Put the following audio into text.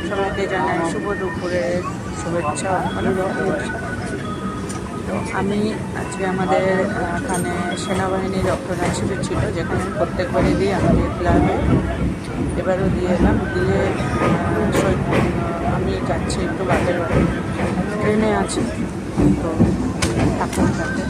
সবাইকে জানাই শুভ দুপুরের শুভেচ্ছা। তো আমি আজকে আমাদের এখানে সেনাবাহিনীর রক্তদান শিবির ছিল, যেখানে প্রত্যেকবারই দিই আমাদের ক্লাবে, এবারও দিয়ে এলাম। দিয়ে আমি যাচ্ছি একটু বাপের বাড়ি, ট্রেনে আছি। তো থাকুন সাথে।